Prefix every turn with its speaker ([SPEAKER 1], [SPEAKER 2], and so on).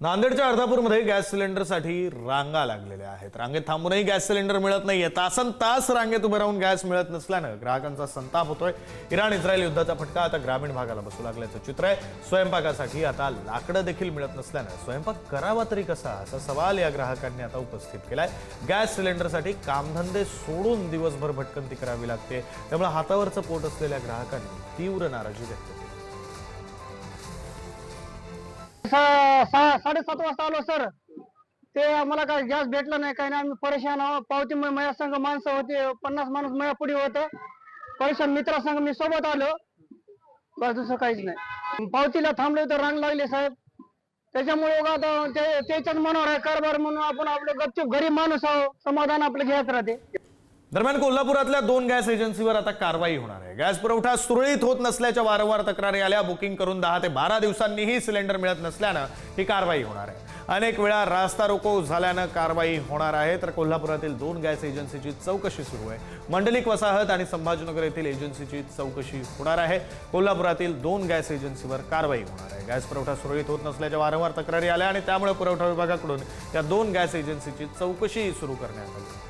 [SPEAKER 1] नांदेडच्या अर्धापूरमध्ये गॅस सिलेंडरसाठी रांगा लागलेल्या आहेत। रांगेत थांबूनही गॅस सिलेंडर मिळत नाहीये। तासनतास रांगेत उभे राहून गॅस मिळत नसल्यानं ग्राहकांचा संताप होतोय। इराण-इस्रायल युद्धाचा फटका आता ग्रामीण भागाला बसू लागल्याचं चित्र आहे। स्वयंपाकासाठी आता लाकडं देखील मिळत नसल्यानं स्वयंपाक करावा तरी कसा असा सवाल या ग्राहकांनी आता उपस्थित केलाय। गॅस सिलेंडरसाठी कामधंदे सोडून दिवसभर भटकंती करावी लागते, त्यामुळे हातावरचं पोट असलेल्या ग्राहकांनी तीव्र नाराजी व्यक्त केली।
[SPEAKER 2] 7:30 वाजता आलो सर, ते आम्हाला काय गॅस भेटला नाही, काही नाही। आम्ही परेशान आहोत। पावती माझ्या संघ माणसं होते, 50 माणूस माझ्या पुढे होतं। परेशान मित्रासंघ मी सोबत आलो, बस दुसरं काहीच नाही। पावतीला थांबलो तर रांग लागली साहेब, त्याच्यामुळे आता त्याच्याच मनावर आहे कारभार म्हणून आपण आपलं गपचूप गरीब माणूस आहो, समाधान आपलं घ्यायचं राहते।
[SPEAKER 1] दरम्यान कोल्हापुरातल्या 2 गॅस एजन्सीवर आता कारवाई होणार आहे। गॅस पुरवठा सुरळीत होत नसल्याच्या वारंवार तक्रारी आल्या। बुकिंग करून 10 ते 12 दिवसांनीही सिलेंडर मिळत नसल्यानं ही कारवाई होणार आहे। अनेक वेळा रास्ता रोको झाल्यानं कारवाई होणार आहे। तर कोल्हापुरातील 2 गॅस एजन्सीची चौकशी सुरू आहे। मंडलिक वसाहत आणि संभाजीनगर येथील एजन्सीची चौकशी होणार आहे। कोल्हापुरातील 2 गॅस एजन्सीवर कारवाई होणार आहे। गॅस पुरवठा सुरळीत होत नसल्याच्या वारंवार तक्रारी आल्या आणि त्यामुळे पुरवठा विभागाकडून त्या 2 गॅस एजन्सीची चौकशी सुरू करण्यात आली।